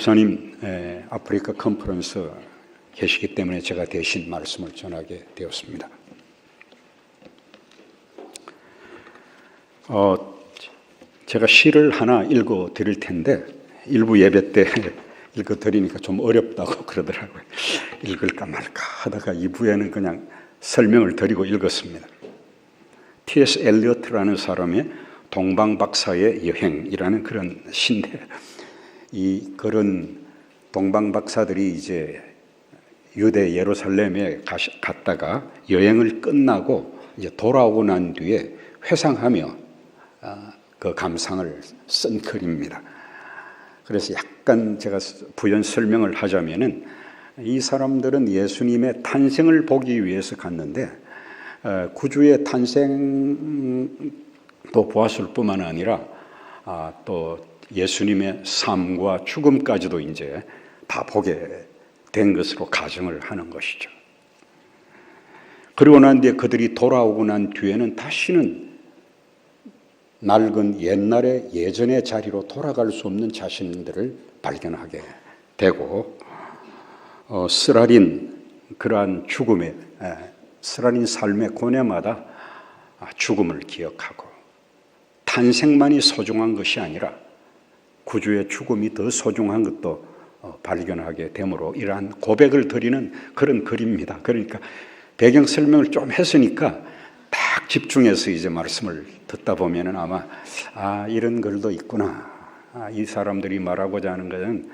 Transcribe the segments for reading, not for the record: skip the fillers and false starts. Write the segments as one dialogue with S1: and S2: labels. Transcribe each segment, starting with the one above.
S1: 목사님 아프리카 컨퍼런스 계시기 때문에 제가 대신 말씀을 전하게 되었습니다. 제가 시를 하나 읽어 드릴 텐데 일부 예배 때 읽어 드리니까 좀 어렵다고 그러더라고요. 읽을까 말까 하다가 2부에는 그냥 설명을 드리고 읽었습니다. T.S. 엘리어트라는 사람의 동방박사의 여행이라는 그런 시인데, 이 그런 동방박사들이 이제 유대 예루살렘에 갔다가 여행을 끝나고 이제 돌아오고 난 뒤에 회상하며 그 감상을 쓴 글입니다. 그래서 약간 제가 부연 설명을 하자면은, 이 사람들은 예수님의 탄생을 보기 위해서 갔는데 구주의 탄생도 보았을 뿐만 아니라 또 예수님의 삶과 죽음까지도 이제 다 보게 된 것으로 가정을 하는 것이죠. 그리고 난 뒤에 그들이 돌아오고 난 뒤에는 다시는 낡은 옛날의 예전의 자리로 돌아갈 수 없는 자신들을 발견하게 되고, 쓰라린 그러한 죽음의 쓰라린 삶의 고뇌마다 죽음을 기억하고, 탄생만이 소중한 것이 아니라 구주의 죽음이 더 소중한 것도 발견하게 되므로 이러한 고백을 드리는 그런 글입니다. 그러니까 배경 설명을 좀 했으니까 딱 집중해서 이제 말씀을 듣다 보면은 아마 이런 글도 있구나. 이 사람들이 말하고자 하는 것은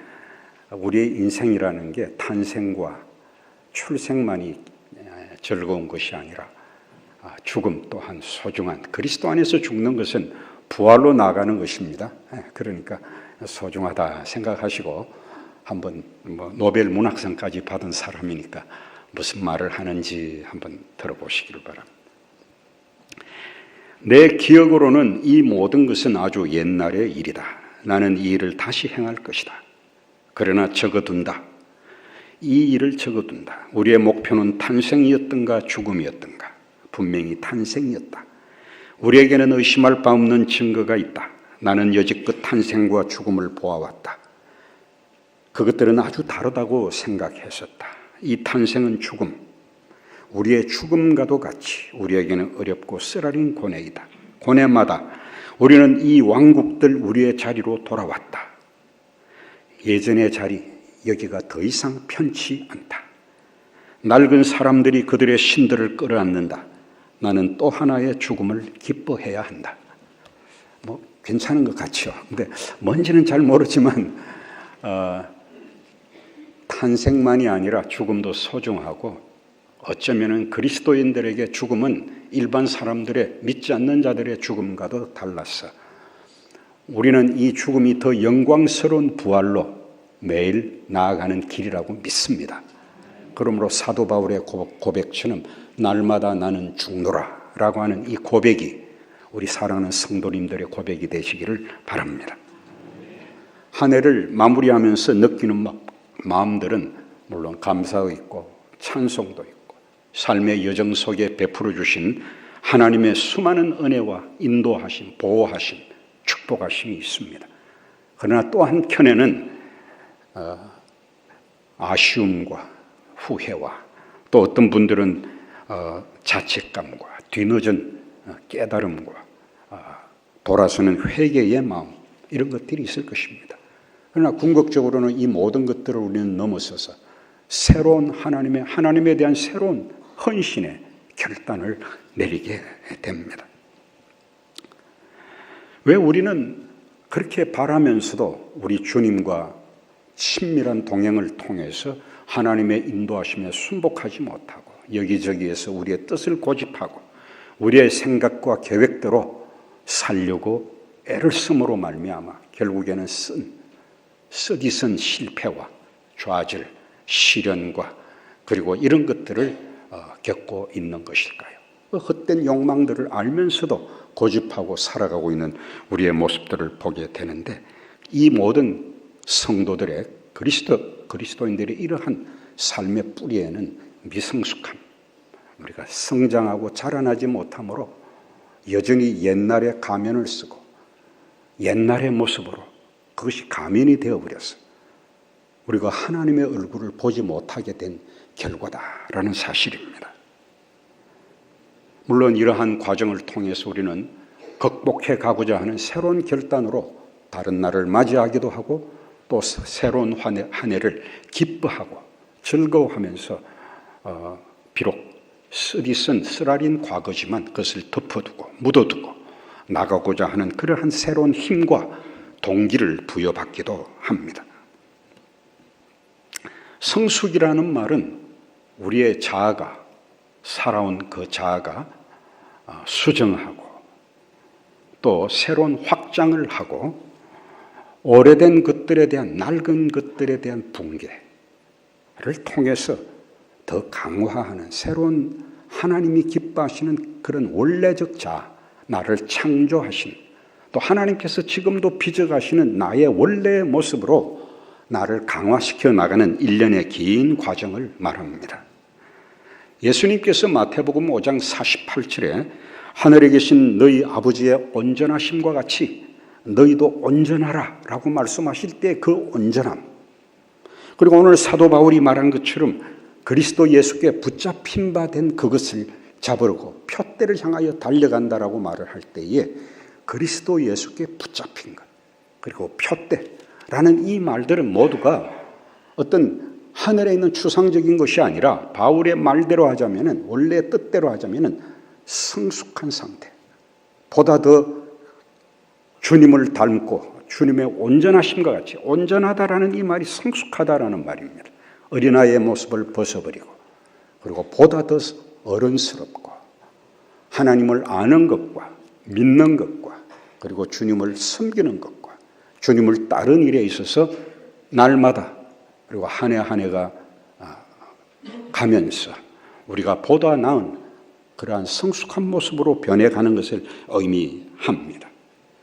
S1: 우리의 인생이라는 게 탄생과 출생만이 즐거운 것이 아니라 죽음 또한 소중한, 그리스도 안에서 죽는 것은 부활로 나가는 것입니다. 그러니까 소중하다 생각하시고 한번 노벨 문학상까지 받은 사람이니까 무슨 말을 하는지 한번 들어보시기를 바랍니다. 내 기억으로는 이 모든 것은 아주 옛날의 일이다. 나는 이 일을 다시 행할 것이다. 그러나 적어둔다. 이 일을 적어둔다. 우리의 목표는 탄생이었던가 죽음이었던가? 분명히 탄생이었다. 우리에게는 의심할 바 없는 증거가 있다. 나는 여지껏 탄생과 죽음을 보아왔다. 그것들은 아주 다르다고 생각했었다. 이 탄생은 죽음, 우리의 죽음과도 같이 우리에게는 어렵고 쓰라린 고뇌이다. 고뇌마다 우리는 이 왕국들 우리의 자리로 돌아왔다. 예전의 자리, 여기가 더 이상 편치 않다. 낡은 사람들이 그들의 신들을 끌어안는다. 나는 또 하나의 죽음을 기뻐해야 한다. 괜찮은 것 같죠. 근데 뭔지는 잘 모르지만 탄생만이 아니라 죽음도 소중하고, 어쩌면은 그리스도인들에게 죽음은 일반 사람들의, 믿지 않는 자들의 죽음과도 달랐어. 우리는 이 죽음이 더 영광스러운 부활로 매일 나아가는 길이라고 믿습니다. 그러므로 사도 바울의 고백처럼 날마다 나는 죽노라 라고 하는 이 고백이 우리 사랑하는 성도님들의 고백이 되시기를 바랍니다. 한 해를 마무리하면서 느끼는 마음들은 물론 감사도 있고 찬송도 있고 삶의 여정 속에 베풀어 주신 하나님의 수많은 은혜와 인도하심, 보호하심, 축복하심이 있습니다. 그러나 또 한켠에는 아쉬움과 후회와, 또 어떤 분들은 자책감과 뒤늦은 깨달음과 돌아서는 회개의 마음, 이런 것들이 있을 것입니다. 그러나 궁극적으로는 이 모든 것들을 우리는 넘어서서 새로운 하나님에 대한 새로운 헌신의 결단을 내리게 됩니다. 왜 우리는 그렇게 바라면서도 우리 주님과 친밀한 동행을 통해서 하나님의 인도하심에 순복하지 못하고 여기저기에서 우리의 뜻을 고집하고 우리의 생각과 계획대로 살려고 애를 쓰므로 말미암아 결국에는 쓰디쓴 실패와 좌절, 시련과 그리고 이런 것들을 겪고 있는 것일까요? 헛된 욕망들을 알면서도 고집하고 살아가고 있는 우리의 모습들을 보게 되는데, 이 모든 성도들의 그리스도인들의 이러한 삶의 뿌리에는 미성숙함, 우리가 성장하고 자라나지 못함으로 여전히 옛날의 가면을 쓰고 옛날의 모습으로 그것이 가면이 되어버렸어요. 우리가 하나님의 얼굴을 보지 못하게 된 결과다라는 사실입니다. 물론 이러한 과정을 통해서 우리는 극복해 가고자 하는 새로운 결단으로 다른 날을 맞이하기도 하고 또 새로운 한 해를 기뻐하고 즐거워하면서 비록 쓰라린 과거지만 그것을 덮어두고 묻어두고 나가고자 하는 그러한 새로운 힘과 동기를 부여받기도 합니다. 성숙이라는 말은 우리의 자아가 살아온 그 자아가 수정하고 또 새로운 확장을 하고 오래된 것들에 대한 낡은 것들에 대한 붕괴를 통해서 더 강화하는 새로운 하나님이 기뻐하시는 그런 원래적 자아, 나를 창조하신 또 하나님께서 지금도 빚어가시는 나의 원래의 모습으로 나를 강화시켜 나가는 일련의 긴 과정을 말합니다. 예수님께서 마태복음 5장 48절에 하늘에 계신 너희 아버지의 온전하심과 같이 너희도 온전하라 라고 말씀하실 때 그 온전함, 그리고 오늘 사도 바울이 말한 것처럼 그리스도 예수께 붙잡힌 바 된 그것을 잡으려고 표대를 향하여 달려간다라고 말을 할 때에 그리스도 예수께 붙잡힌 것, 그리고 표대라는 이 말들은 모두가 어떤 하늘에 있는 추상적인 것이 아니라 바울의 말대로 하자면은, 원래 뜻대로 하자면은 성숙한 상태, 보다 더 주님을 닮고 주님의 온전하심과 같이, 온전하다라는 이 말이 성숙하다라는 말입니다. 어린아이의 모습을 벗어버리고 그리고 보다 더 어른스럽고 하나님을 아는 것과 믿는 것과 그리고 주님을 섬기는 것과 주님을 따르는 일에 있어서 날마다 그리고 한 해 한 해가 가면서 우리가 보다 나은 그러한 성숙한 모습으로 변해가는 것을 의미합니다.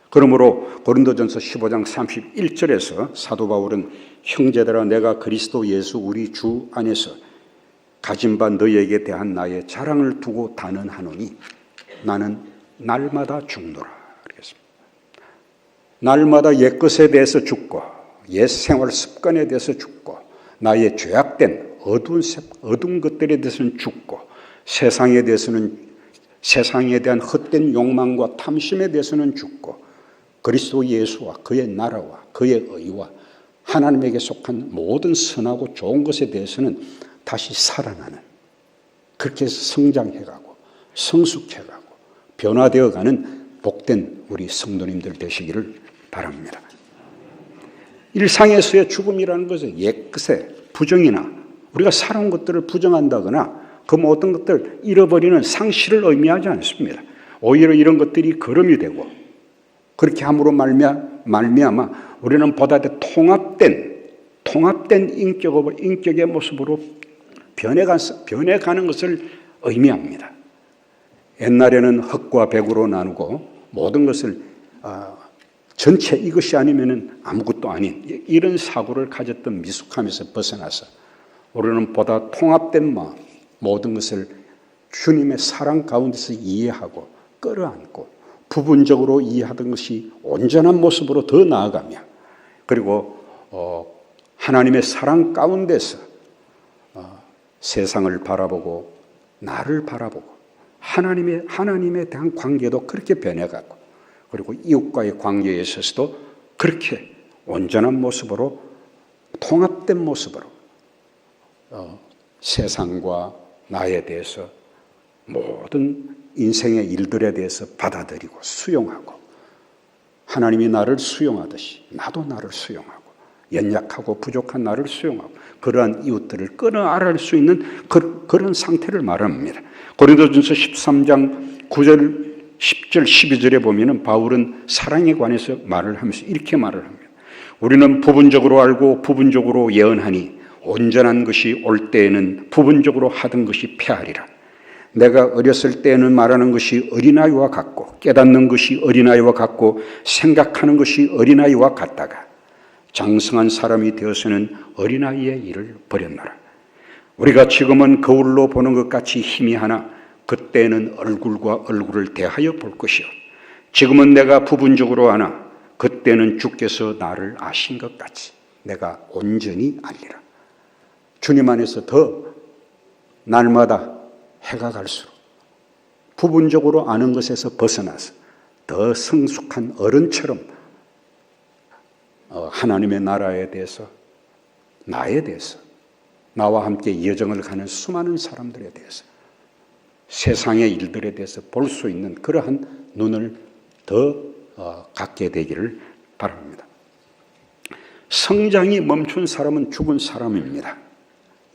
S1: 그러므로 고린도전서 15장 31절에서 사도 바울은 형제들아 내가 그리스도 예수 우리 주 안에서 가진 바 너희에게 대한 나의 자랑을 두고 단언하노니 나는 날마다 죽노라. 그러겠습니다. 날마다 옛것에 대해서 죽고 옛 생활 습관에 대해서 죽고 나의 죄악된 어두운 것들에 대해서는 죽고 세상에 대한 헛된 욕망과 탐심에 대해서는 죽고 그리스도 예수와 그의 나라와 그의 의와 하나님에게 속한 모든 선하고 좋은 것에 대해서는 다시 살아나는, 그렇게 해서 성장해가고 성숙해가고 변화되어가는 복된 우리 성도님들 되시기를 바랍니다. 일상에서의 죽음이라는 것은 옛것의 부정이나 우리가 살아온 것들을 부정한다거나 그 모든 것들을 잃어버리는 상실을 의미하지 않습니다. 오히려 이런 것들이 거름이 되고 그렇게 함으로 말미암아 우리는 보다 더 통합된 인격의 모습으로 변해가는 것을 의미합니다. 옛날에는 흙과 백으로 나누고 모든 것을 전체 이것이 아니면 아무것도 아닌 이런 사고를 가졌던 미숙함에서 벗어나서 우리는 보다 통합된 마음, 모든 것을 주님의 사랑 가운데서 이해하고 끌어안고 부분적으로 이해하던 것이 온전한 모습으로 더 나아가며 그리고 하나님의 사랑 가운데서 세상을 바라보고 나를 바라보고 하나님에 대한 관계도 그렇게 변해가고 그리고 이웃과의 관계에 있어서도 그렇게 온전한 모습으로 통합된 모습으로 세상과 나에 대해서 모든 인생의 일들에 대해서 받아들이고 수용하고 하나님이 나를 수용하듯이 나도 나를 수용하고 연약하고 부족한 나를 수용하고 그러한 이웃들을 끌어안을 수 있는 그런 상태를 말합니다. 고린도전서 13장 9절 10절 12절에 보면은 바울은 사랑에 관해서 말을 하면서 이렇게 말을 합니다. 우리는 부분적으로 알고 부분적으로 예언하니 온전한 것이 올 때에는 부분적으로 하던 것이 패하리라. 내가 어렸을 때에는 말하는 것이 어린아이와 같고 깨닫는 것이 어린아이와 같고 생각하는 것이 어린아이와 같다가 장성한 사람이 되어서는 어린아이의 일을 버렸노라. 우리가 지금은 거울로 보는 것 같이 희미하나 그때는 얼굴과 얼굴을 대하여 볼 것이요 지금은 내가 부분적으로 아나 그때는 주께서 나를 아신 것 같이 내가 온전히 알리라. 주님 안에서 더 날마다 해가 갈수록 부분적으로 아는 것에서 벗어나서 더 성숙한 어른처럼 하나님의 나라에 대해서, 나에 대해서, 나와 함께 여정을 가는 수많은 사람들에 대해서, 세상의 일들에 대해서 볼 수 있는 그러한 눈을 더 갖게 되기를 바랍니다. 성장이 멈춘 사람은 죽은 사람입니다.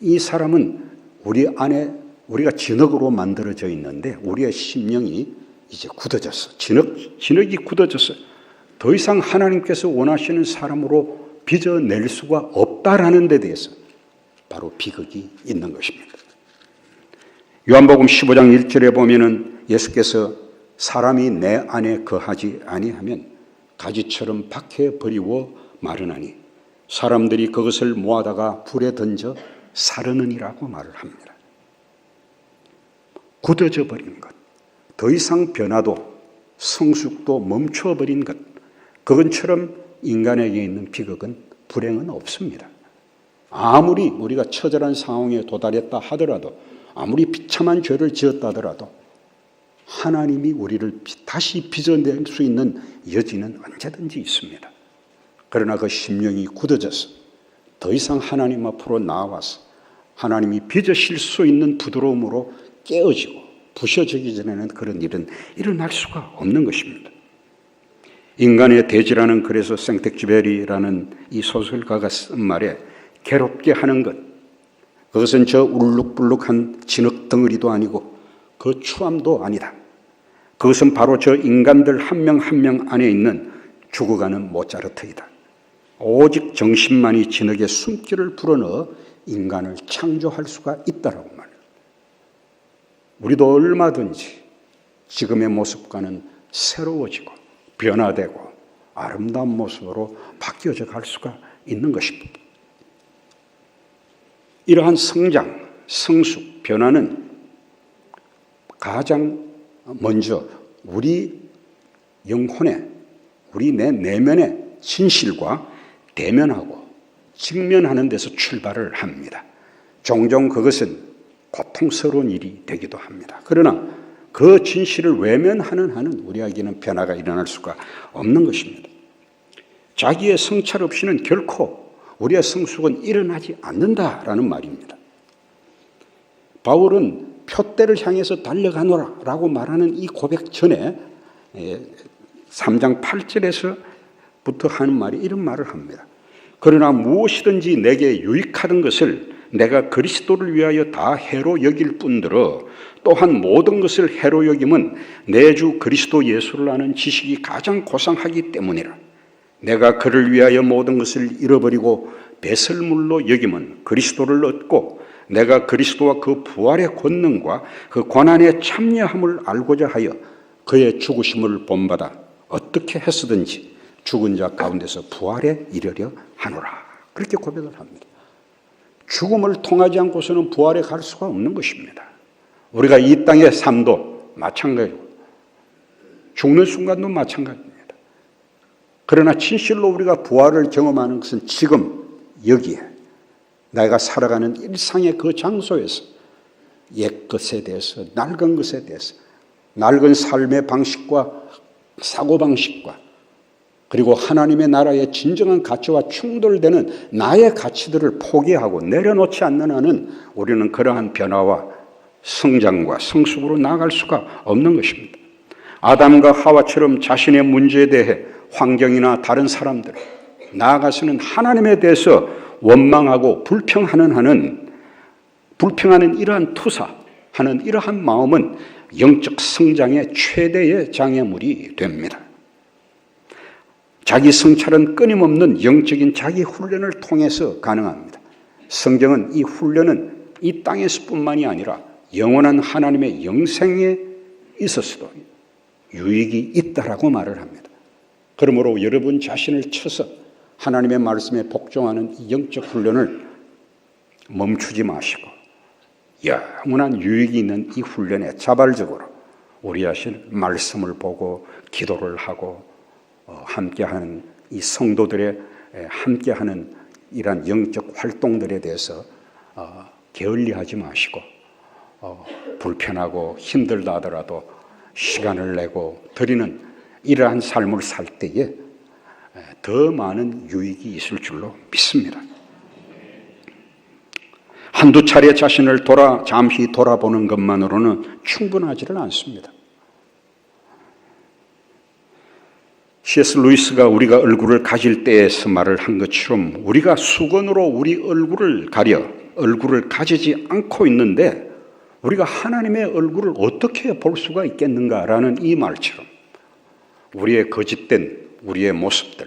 S1: 이 사람은 우리 안에 우리가 진흙으로 만들어져 있는데 우리의 심령이 이제 굳어졌어. 진흙이 굳어졌어. 더 이상 하나님께서 원하시는 사람으로 빚어낼 수가 없다라는 데 대해서 바로 비극이 있는 것입니다. 요한복음 15장 1절에 보면은 예수께서 사람이 내 안에 거하지 아니하면 가지처럼 밖에 버리고 마르나니 사람들이 그것을 모아다가 불에 던져 사르느니라고 말을 합니다. 굳어져 버린 것, 더 이상 변화도 성숙도 멈춰버린 것, 그것처럼 인간에게 있는 비극은 불행은 없습니다. 아무리 우리가 처절한 상황에 도달했다 하더라도, 아무리 비참한 죄를 지었다 하더라도 하나님이 우리를 다시 빚어낼 수 있는 여지는 언제든지 있습니다. 그러나 그 심령이 굳어져서 더 이상 하나님 앞으로 나와서 하나님이 빚으실 수 있는 부드러움으로 깨어지고 부셔지기 전에는 그런 일은 일어날 수가 없는 것입니다. 인간의 대지라는, 그래서 생텍쥐베리라는 이 소설가가 쓴 말에 괴롭게 하는 것, 그것은 저 울룩불룩한 진흙 덩어리도 아니고 그 추함도 아니다. 그것은 바로 저 인간들 한 명 한 명 안에 있는 죽어가는 모차르트이다. 오직 정신만이 진흙에 숨길을 불어넣어 인간을 창조할 수가 있다라고 말해요. 우리도 얼마든지 지금의 모습과는 새로워지고 변화되고 아름다운 모습으로 바뀌어져 갈 수가 있는 것입니다. 이러한 성장, 성숙, 변화는 가장 먼저 우리 영혼에, 우리 내 내면의 진실과 대면하고 직면하는 데서 출발을 합니다. 종종 그것은 고통스러운 일이 되기도 합니다. 그러나 그 진실을 외면하는 한은 우리에게는 변화가 일어날 수가 없는 것입니다. 자기의 성찰 없이는 결코 우리의 성숙은 일어나지 않는다라는 말입니다. 바울은 표대를 향해서 달려가노라라고 말하는 이 고백 전에 3장 8절에서부터 하는 말이 이런 말을 합니다. 그러나 무엇이든지 내게 유익하던 것을 내가 그리스도를 위하여 다 해로 여길 뿐더러 또한 모든 것을 해로 여김은 내 주 그리스도 예수를 아는 지식이 가장 고상하기 때문이라. 내가 그를 위하여 모든 것을 잃어버리고 배설물로 여김은 그리스도를 얻고 내가 그리스도와 그 부활의 권능과 그 고난의 참여함을 알고자 하여 그의 죽으심을 본받아 어떻게 했으든지 죽은 자 가운데서 부활에 이르려 하노라. 그렇게 고백을 합니다. 죽음을 통하지 않고서는 부활에 갈 수가 없는 것입니다. 우리가 이 땅의 삶도 마찬가지고 죽는 순간도 마찬가지입니다. 그러나 진실로 우리가 부활을 경험하는 것은 지금 여기에 내가 살아가는 일상의 그 장소에서 옛 것에 대해서, 낡은 것에 대해서, 낡은 삶의 방식과 사고방식과 그리고 하나님의 나라의 진정한 가치와 충돌되는 나의 가치들을 포기하고 내려놓지 않는 한은 우리는 그러한 변화와 성장과 성숙으로 나아갈 수가 없는 것입니다. 아담과 하와처럼 자신의 문제에 대해 환경이나 다른 사람들, 나아가서는 하나님에 대해서 원망하고 불평하는 이러한 투사하는 이러한 마음은 영적 성장의 최대의 장애물이 됩니다. 자기 성찰은 끊임없는 영적인 자기 훈련을 통해서 가능합니다. 성경은 이 훈련은 이 땅에서뿐만이 아니라 영원한 하나님의 영생에 있어서도 유익이 있다라고 말을 합니다. 그러므로 여러분 자신을 쳐서 하나님의 말씀에 복종하는 이 영적 훈련을 멈추지 마시고 영원한 유익이 있는 이 훈련에 자발적으로 우리 자신 말씀을 보고 기도를 하고 함께하는 이 성도들의 함께하는 이러한 영적 활동들에 대해서 게을리하지 마시고 불편하고 힘들다 하더라도 시간을 내고 드리는 이러한 삶을 살 때에 더 많은 유익이 있을 줄로 믿습니다. 한두 차례 자신을 잠시 돌아보는 것만으로는 충분하지를 않습니다. C.S. 루이스가 우리가 얼굴을 가질 때에서 말을 한 것처럼 우리가 수건으로 우리 얼굴을 가려 얼굴을 가지지 않고 있는데 우리가 하나님의 얼굴을 어떻게 볼 수가 있겠는가라는 이 말처럼 우리의 거짓된 우리의 모습들,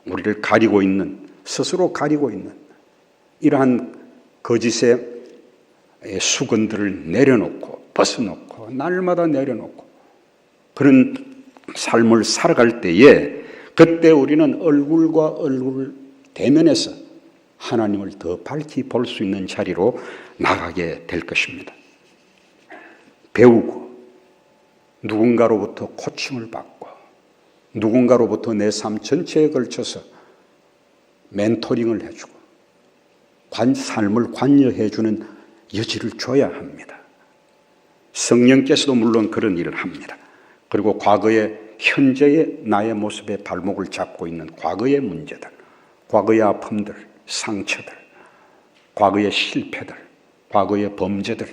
S1: 우리를 가리고 있는, 스스로 가리고 있는 이러한 거짓의 수건들을 내려놓고 벗어놓고 날마다 내려놓고 그런 삶을 살아갈 때에 그때 우리는 얼굴과 얼굴을 대면해서 하나님을 더 밝히 볼 수 있는 자리로 나가게 될 것입니다. 배우고 누군가로부터 코칭을 받고 누군가로부터 내 삶 전체에 걸쳐서 멘토링을 해주고 삶을 관여해주는 여지를 줘야 합니다. 성령께서도 물론 그런 일을 합니다. 그리고 과거의 현재의 나의 모습에 발목을 잡고 있는 과거의 문제들, 과거의 아픔들, 상처들, 과거의 실패들, 과거의 범죄들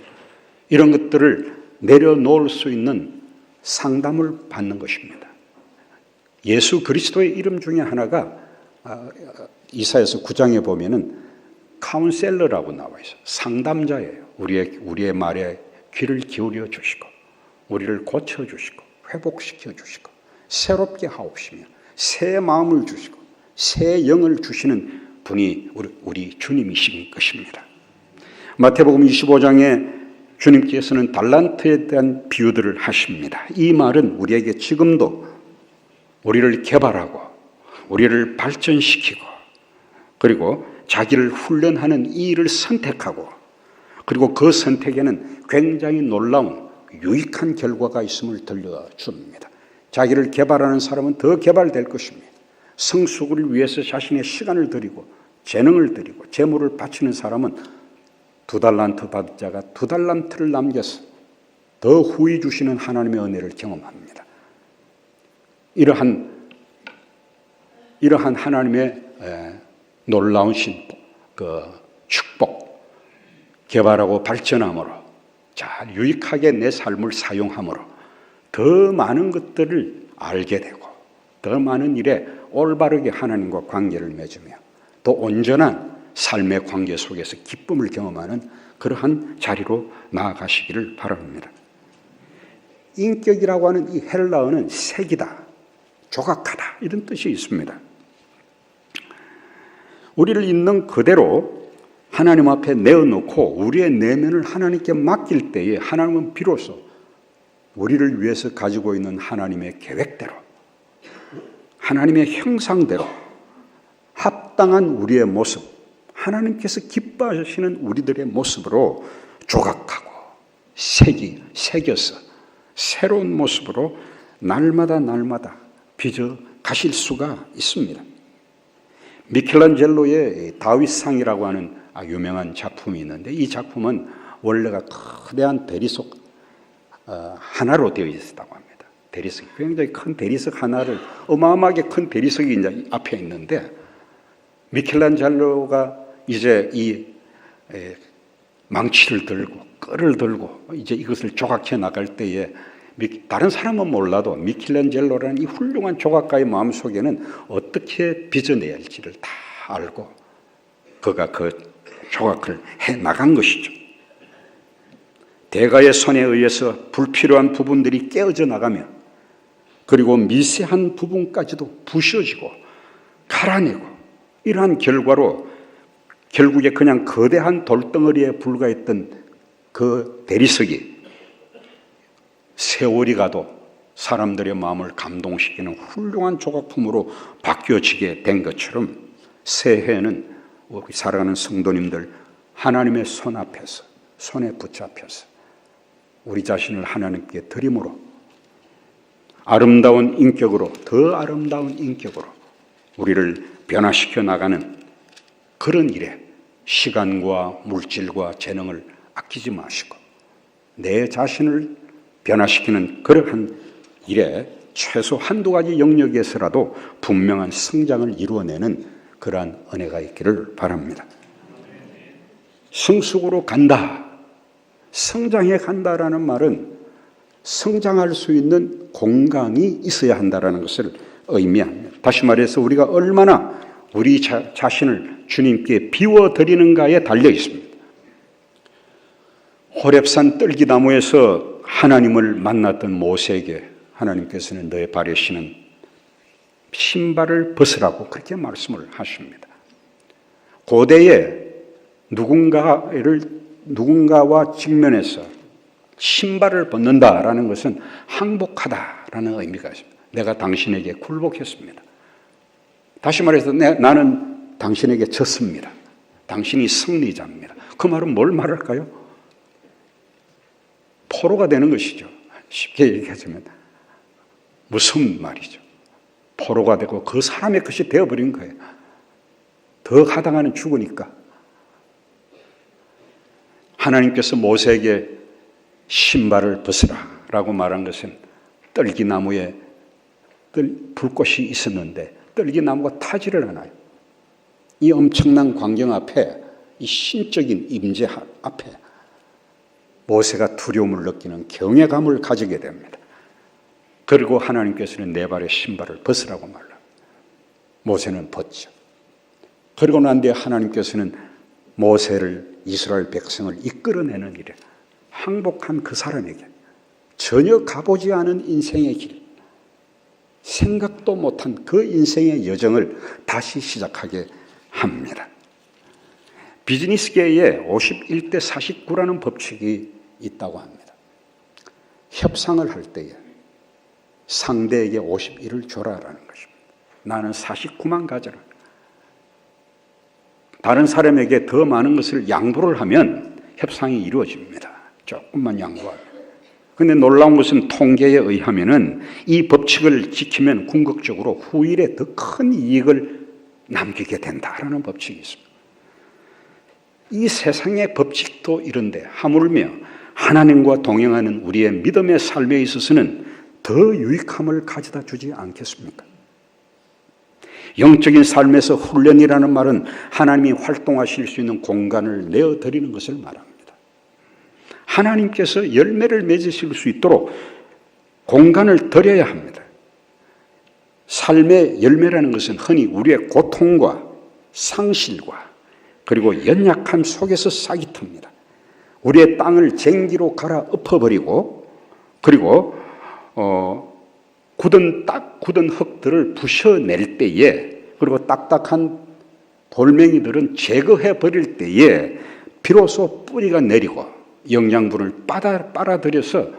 S1: 이런 것들을 내려놓을 수 있는 상담을 받는 것입니다. 예수 그리스도의 이름 중에 하나가 이사야서 9장에 보면은 카운셀러라고 나와 있어요. 상담자예요. 우리의 말에 귀를 기울여 주시고 우리를 고쳐 주시고 회복시켜 주시고 새롭게 하옵시며 새 마음을 주시고 새 영을 주시는 분이 우리 주님이신 것입니다. 마태복음 25장에 주님께서는 달란트에 대한 비유들을 하십니다. 이 말은 우리에게 지금도 우리를 개발하고 우리를 발전시키고 그리고 자기를 훈련하는 이 일을 선택하고 그리고 그 선택에는 굉장히 놀라운 유익한 결과가 있음을 들려줍니다. 자기를 개발하는 사람은 더 개발될 것입니다. 성숙을 위해서 자신의 시간을 들이고 재능을 들이고 재물을 바치는 사람은 2달란트 받은 자가 2달란트를 남겨서 더 후히 주시는 하나님의 은혜를 경험합니다. 이러한 하나님의 놀라우신 축복, 개발하고 발전함으로 잘 유익하게 내 삶을 사용함으로 더 많은 것들을 알게 되고 더 많은 일에 올바르게 하나님과 관계를 맺으며 또 온전한 삶의 관계 속에서 기쁨을 경험하는 그러한 자리로 나아가시기를 바랍니다. 인격이라고 하는 이 헬라어는 색이다, 조각하다 이런 뜻이 있습니다. 우리를 있는 그대로 하나님 앞에 내어놓고 우리의 내면을 하나님께 맡길 때에 하나님은 비로소 우리를 위해서 가지고 있는 하나님의 계획대로 하나님의 형상대로 합당한 우리의 모습, 하나님께서 기뻐하시는 우리들의 모습으로 조각하고 새겨서 새로운 모습으로 날마다 빚어 가실 수가 있습니다. 미켈란젤로의 다윗상이라고 하는 유명한 작품이 있는데 이 작품은 원래가 거대한 대리석 하나로 되어 있었다고 합니다. 대리석, 굉장히 큰 대리석 하나를 어마어마하게 큰 대리석이 이제 앞에 있는데 미켈란젤로가 이제 이 망치를 들고 끌을 들고 이제 이것을 조각해 나갈 때에 다른 사람은 몰라도 미켈란젤로라는 이 훌륭한 조각가의 마음속에는 어떻게 빚어내야 할지를 다 알고 그가 그 조각을 해 나간 것이죠. 대가의 손에 의해서 불필요한 부분들이 깨어져 나가며 그리고 미세한 부분까지도 부셔지고 갈아내고 이러한 결과로 결국에 그냥 거대한 돌덩어리에 불과했던 그 대리석이 세월이 가도 사람들의 마음을 감동시키는 훌륭한 조각품으로 바뀌어지게 된 것처럼 새해에는 우리 살아가는 성도님들 하나님의 손 앞에서 손에 붙잡혀서 우리 자신을 하나님께 드림으로 아름다운 인격으로 더 아름다운 인격으로 우리를 변화시켜 나가는 그런 일에 시간과 물질과 재능을 아끼지 마시고 내 자신을 변화시키는 그러한 일에 최소 한두 가지 영역에서라도 분명한 성장을 이루어내는 그러한 은혜가 있기를 바랍니다. 성숙으로 간다, 성장해 간다라는 말은 성장할 수 있는 공간이 있어야 한다라는 것을 의미합니다. 다시 말해서 우리가 얼마나 우리 자신을 주님께 비워드리는가에 달려 있습니다. 호렙산 떨기나무에서 하나님을 만났던 모세에게 하나님께서는 너의 발에 신은 신발을 벗으라고 그렇게 말씀을 하십니다. 고대에 누군가와 직면해서 신발을 벗는다라는 것은 항복하다라는 의미가 있습니다. 내가 당신에게 굴복했습니다. 다시 말해서 나는 당신에게 졌습니다. 당신이 승리자입니다. 그 말은 뭘 말할까요? 포로가 되는 것이죠. 쉽게 얘기하자면 무슨 말이죠. 포로가 되고 그 사람의 것이 되어버린 거예요. 더 하다가는 죽으니까. 하나님께서 모세에게 신발을 벗으라 라고 말한 것은 떨기나무에 불꽃이 있었는데 떨기나무가 타지를 않아요. 이 엄청난 광경 앞에, 이 신적인 임재 앞에 모세가 두려움을 느끼는 경외감을 가지게 됩니다. 그리고 하나님께서는 내 발에 신발을 벗으라고 말라. 모세는 벗죠. 그리고 난 뒤에 하나님께서는 모세를, 이스라엘 백성을 이끌어내는 일에 항복한 그 사람에게 전혀 가보지 않은 인생의 길, 생각도 못한 그 인생의 여정을 다시 시작하게 합니다. 비즈니스계에 51대 49라는 법칙이 있다고 합니다. 협상을 할 때에 상대에게 51을 줘라라는 것입니다. 나는 49만 가져라. 다른 사람에게 더 많은 것을 양보를 하면 협상이 이루어집니다. 조금만 양보하면. 그런데 놀라운 것은 통계에 의하면은 이 법칙을 지키면 궁극적으로 후일에 더 큰 이익을 남기게 된다라는 법칙이 있습니다. 이 세상의 법칙도 이런데 하물며 하나님과 동행하는 우리의 믿음의 삶에 있어서는 더 유익함을 가져다 주지 않겠습니까? 영적인 삶에서 훈련이라는 말은 하나님이 활동하실 수 있는 공간을 내어드리는 것을 말합니다. 하나님께서 열매를 맺으실 수 있도록 공간을 드려야 합니다. 삶의 열매라는 것은 흔히 우리의 고통과 상실과 그리고 연약함 속에서 싹이 틉니다. 우리의 땅을 쟁기로 갈아 엎어버리고 그리고 굳은 흙들을 부셔낼 때에 그리고 딱딱한 돌멩이들은 제거해 버릴 때에 비로소 뿌리가 내리고 영양분을 빨아들여서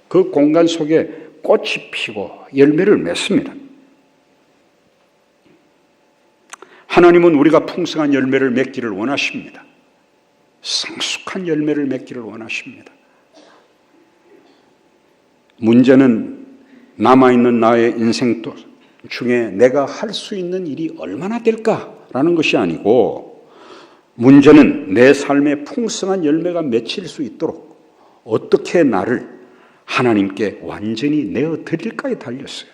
S1: 그 공간 속에 꽃이 피고 열매를 맺습니다. 하나님은 우리가 풍성한 열매를 맺기를 원하십니다. 성숙한 열매를 맺기를 원하십니다. 문제는 남아있는 나의 인생 중에 내가 할 수 있는 일이 얼마나 될까라는 것이 아니고 문제는 내 삶에 풍성한 열매가 맺힐 수 있도록 어떻게 나를 하나님께 완전히 내어드릴까에 달렸어요.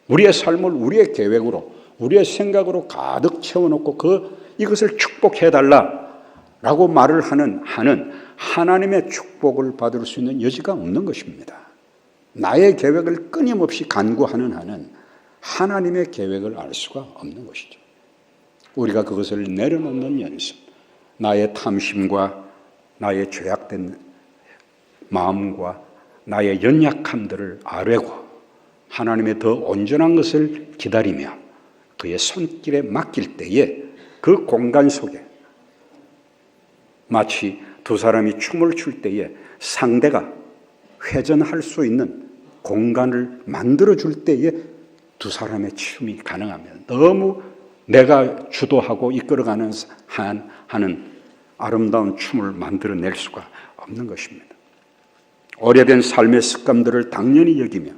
S1: 우리의 삶을 우리의 계획으로 우리의 생각으로 가득 채워놓고 이것을 축복해달라라고 말을 하는 한은 하나님의 축복을 받을 수 있는 여지가 없는 것입니다. 나의 계획을 끊임없이 간구하는 한은 하나님의 계획을 알 수가 없는 것이죠. 우리가 그것을 내려놓는 연습, 나의 탐심과 나의 죄악된 마음과 나의 연약함들을 아뢰고 하나님의 더 온전한 것을 기다리며 그의 손길에 맡길 때에 그 공간 속에 마치 두 사람이 춤을 출 때에 상대가 회전할 수 있는 공간을 만들어줄 때에 두 사람의 춤이 가능하면 너무 내가 주도하고 이끌어가는 하는 아름다운 춤을 만들어낼 수가 없는 것입니다. 오래된 삶의 습관들을 당연히 여기며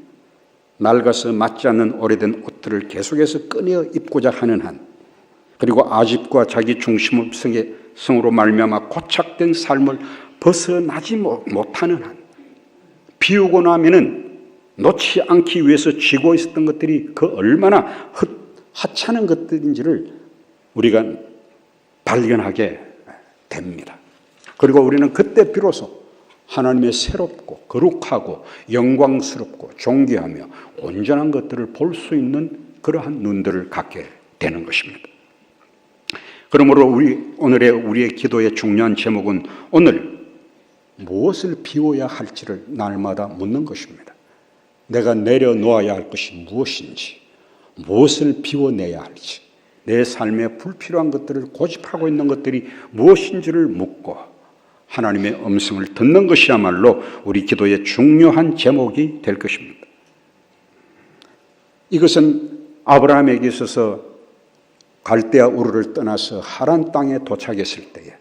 S1: 낡아서 맞지 않는 오래된 옷들을 계속해서 꺼내 입고자 하는 한 그리고 아집과 자기 중심성으로 말미암아 고착된 삶을 벗어나지 못하는 한, 비우고 나면은 놓지 않기 위해서 쥐고 있었던 것들이 그 얼마나 하찮은 것들인지를 우리가 발견하게 됩니다. 그리고 우리는 그때 비로소 하나님의 새롭고 거룩하고 영광스럽고 존귀하며 온전한 것들을 볼 수 있는 그러한 눈들을 갖게 되는 것입니다. 그러므로 우리의 기도의 중요한 제목은 오늘 무엇을 비워야 할지를 날마다 묻는 것입니다. 내가 내려놓아야 할 것이 무엇인지, 무엇을 비워내야 할지, 내 삶에 불필요한 것들을 고집하고 있는 것들이 무엇인지를 묻고 하나님의 음성을 듣는 것이야말로 우리 기도의 중요한 제목이 될 것입니다. 이것은 아브라함에게 있어서 갈대아 우르를 떠나서 하란 땅에 도착했을 때에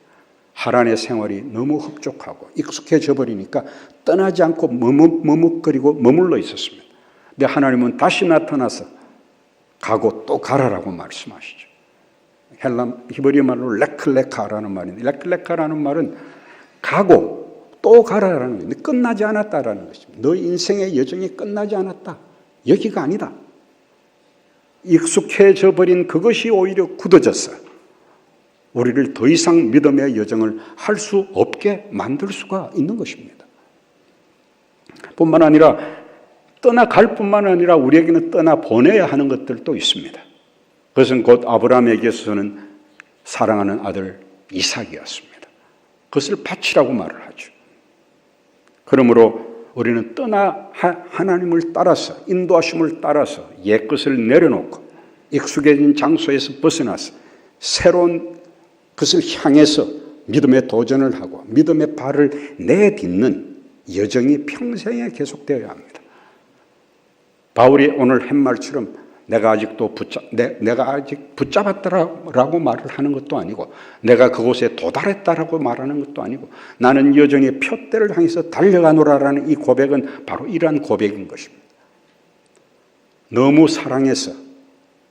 S1: 하란의 생활이 너무 흡족하고 익숙해져 버리니까 떠나지 않고 머뭇거리고 머물러 있었습니다. 근데 하나님은 다시 나타나서 가고 또 가라라고 말씀하시죠. 히브리 말로 레클레카라는 말인데, 레클레카라는 말은 가고 또 가라라는 거예요. 끝나지 않았다라는 것입니다. 너 인생의 여정이 끝나지 않았다. 여기가 아니다. 익숙해져 버린 그것이 오히려 굳어졌어요. 우리를 더 이상 믿음의 여정을 할 수 없게 만들 수가 있는 것입니다. 뿐만 아니라 떠나갈 뿐만 아니라 우리에게는 떠나보내야 하는 것들도 있습니다. 그것은 곧 아브라함에게서는 사랑하는 아들 이삭이었습니다. 그것을 바치라고 말을 하죠. 그러므로 우리는 하나님을 따라서, 인도하심을 따라서 옛것을 내려놓고 익숙해진 장소에서 벗어나서 새로운 것을 향해서 믿음의 도전을 하고 믿음의 발을 내딛는 여정이 평생에 계속되어야 합니다. 바울이 오늘 한 말처럼 내가 아직 붙잡았다라고 말을 하는 것도 아니고, 내가 그곳에 도달했다라고 말하는 것도 아니고, 나는 여전히 표대를 향해서 달려가노라라는 이 고백은 바로 이러한 고백인 것입니다. 너무 사랑해서,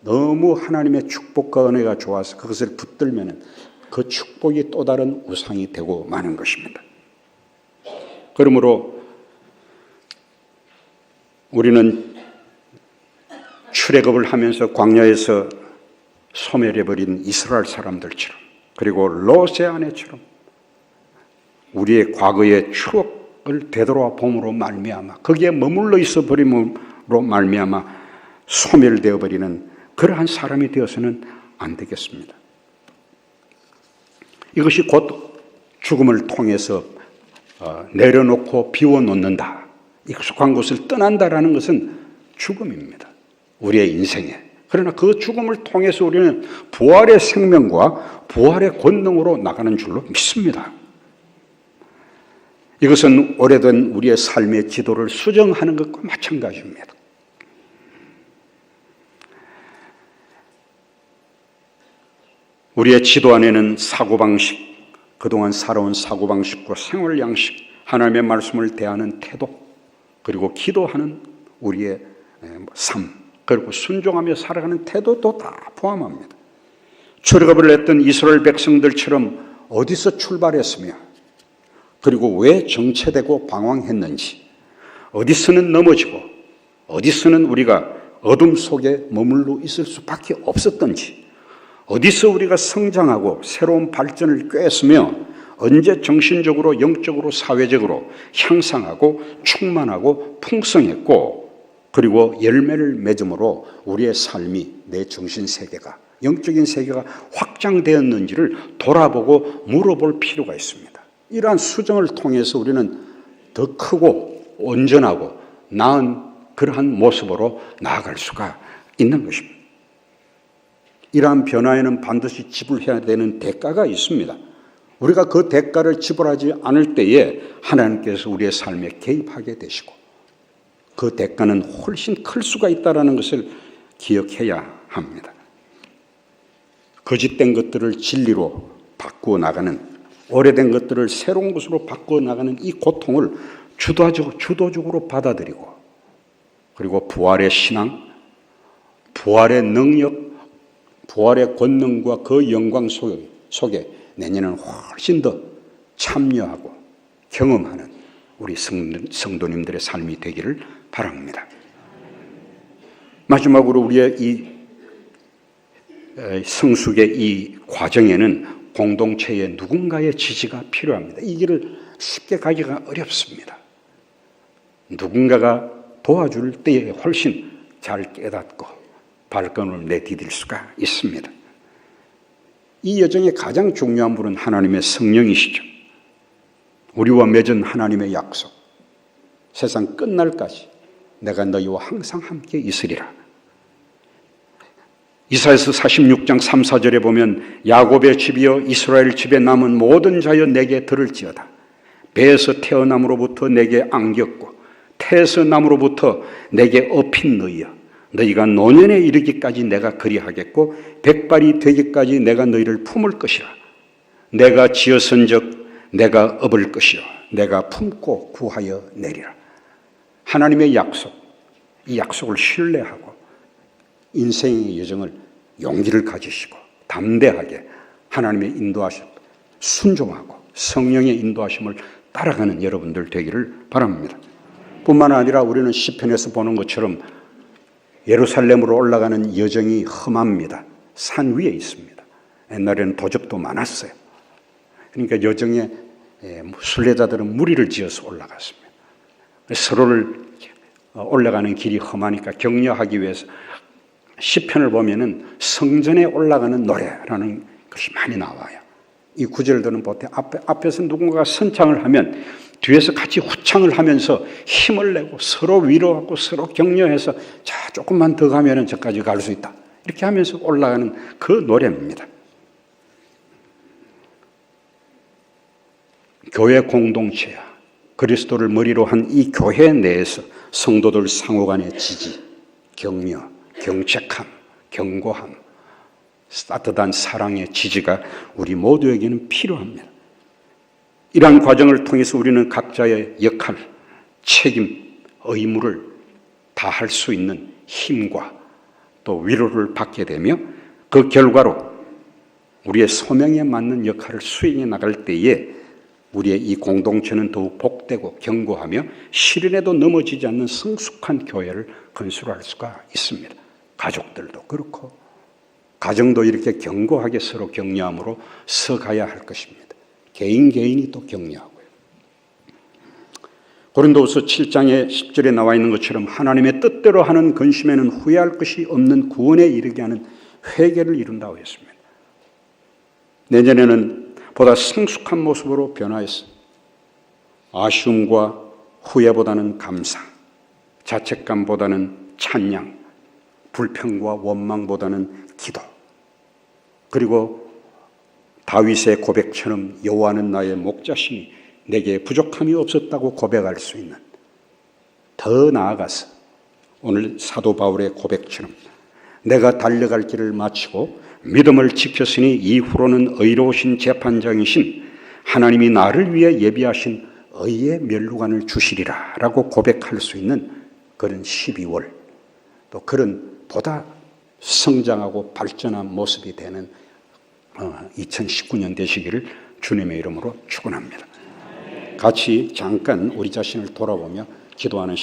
S1: 너무 하나님의 축복과 은혜가 좋아서 그것을 붙들면 그 축복이 또 다른 우상이 되고 마는 것입니다. 그러므로 우리는 출애굽을 하면서 광야에서 소멸해버린 이스라엘 사람들처럼, 그리고 롯의 아내처럼 우리의 과거의 추억을 되돌아 봄으로 말미암아 거기에 머물러 있어 버림으로 말미암아 소멸되어 버리는 그러한 사람이 되어서는 안 되겠습니다. 이것이 곧 죽음을 통해서 내려놓고 비워놓는다, 익숙한 곳을 떠난다라는 것은 죽음입니다. 우리의 인생에. 그러나 그 죽음을 통해서 우리는 부활의 생명과 부활의 권능으로 나가는 줄로 믿습니다. 이것은 오래된 우리의 삶의 지도를 수정하는 것과 마찬가지입니다. 우리의 지도 안에는 사고방식, 그동안 살아온 사고방식과 생활 양식, 하나님의 말씀을 대하는 태도, 그리고 기도하는 우리의 삶, 그리고 순종하며 살아가는 태도도 다 포함합니다. 출애굽을 했던 이스라엘 백성들처럼 어디서 출발했으며, 그리고 왜 정체되고 방황했는지, 어디서는 넘어지고 어디서는 우리가 어둠 속에 머물러 있을 수밖에 없었던지, 어디서 우리가 성장하고 새로운 발전을 꾀했으며 언제 정신적으로, 영적으로, 사회적으로 향상하고 충만하고 풍성했고, 그리고 열매를 맺음으로 우리의 삶이, 내 정신세계가, 영적인 세계가 확장되었는지를 돌아보고 물어볼 필요가 있습니다. 이러한 수정을 통해서 우리는 더 크고 온전하고 나은 그러한 모습으로 나아갈 수가 있는 것입니다. 이러한 변화에는 반드시 지불해야 되는 대가가 있습니다. 우리가 그 대가를 지불하지 않을 때에 하나님께서 우리의 삶에 개입하게 되시고, 그 대가는 훨씬 클 수가 있다는 것을 기억해야 합니다. 거짓된 것들을 진리로 바꾸어 나가는, 오래된 것들을 새로운 것으로 바꾸어 나가는 이 고통을 주도적으로 받아들이고, 그리고 부활의 신앙, 부활의 능력, 부활의 권능과 그 영광 속에 내년에는 훨씬 더 참여하고 경험하는 우리 성도님들의 삶이 되기를 바랍니다. 마지막으로 우리의 이 성숙의 이 과정에는 공동체의 누군가의 지지가 필요합니다. 이 길을 쉽게 가기가 어렵습니다. 누군가가 도와줄 때에 훨씬 잘 깨닫고 발걸음을 내디딜 수가 있습니다. 이 여정의 가장 중요한 분은 하나님의 성령이시죠. 우리와 맺은 하나님의 약속, 세상 끝날까지 내가 너희와 항상 함께 있으리라. 이사야서 46장 3, 4절에 보면 야곱의 집이여 이스라엘 집에 남은 모든 자여 내게 들을지어다. 배에서 태어남으로부터 내게 안겼고 태에서 남으로부터 내게 업힌 너희여, 너희가 노년에 이르기까지 내가 그리하겠고 백발이 되기까지 내가 너희를 품을 것이라. 내가 지었은즉 내가 업을 것이요 내가 품고 구하여 내리라. 하나님의 약속, 이 약속을 신뢰하고 인생의 여정을 용기를 가지시고 담대하게 하나님의 인도하심, 순종하고 성령의 인도하심을 따라가는 여러분들 되기를 바랍니다. 뿐만 아니라 우리는 시편에서 보는 것처럼 예루살렘으로 올라가는 여정이 험합니다. 산 위에 있습니다. 옛날에는 도적도 많았어요. 그러니까 여정에 순례자들은 무리를 지어서 올라갔습니다. 서로를 올라가는 길이 험하니까 격려하기 위해서 시편을 보면은 성전에 올라가는 노래라는 것이 많이 나와요. 이 구절들은 보통 앞에서 누군가가 선창을 하면 뒤에서 같이 후창을 하면서 힘을 내고 서로 위로하고 서로 격려해서 자, 조금만 더 가면은 저까지 갈 수 있다. 이렇게 하면서 올라가는 그 노래입니다. 교회 공동체야, 그리스도를 머리로 한 이 교회 내에서 성도들 상호간의 지지, 격려, 경책함, 경고함, 따뜻한 사랑의 지지가 우리 모두에게는 필요합니다. 이러한 과정을 통해서 우리는 각자의 역할, 책임, 의무를 다할 수 있는 힘과 또 위로를 받게 되며 그 결과로 우리의 소명에 맞는 역할을 수행해 나갈 때에 우리의 이 공동체는 더욱 복되고 견고하며 시련에도 넘어지지 않는 성숙한 교회를 건설할 수가 있습니다. 가족들도 그렇고 가정도 이렇게 견고하게 서로 격려함으로 서가야 할 것입니다. 개인이 또 격려하고요. 고린도후서 7장의 10절에 나와 있는 것처럼 하나님의 뜻대로 하는 근심에는 후회할 것이 없는 구원에 이르게 하는 회개를 이룬다고 했습니다. 내년에는 보다 성숙한 모습으로 변화해서 아쉬움과 후회보다는 감상, 자책감보다는 찬양, 불평과 원망보다는 기도, 그리고 다윗의 고백처럼 여호와는 나의 목자시니 내게 부족함이 없었다고 고백할 수 있는, 더 나아가서 오늘 사도 바울의 고백처럼 내가 달려갈 길을 마치고 믿음을 지켰으니 이후로는 의로우신 재판장이신 하나님이 나를 위해 예비하신 의의 면류관을 주시리라 라고 고백할 수 있는 그런 12월, 또 그런 보다 성장하고 발전한 모습이 되는 2019년 되시기를 주님의 이름으로 축원합니다. 같이 잠깐 우리 자신을 돌아보며 기도하는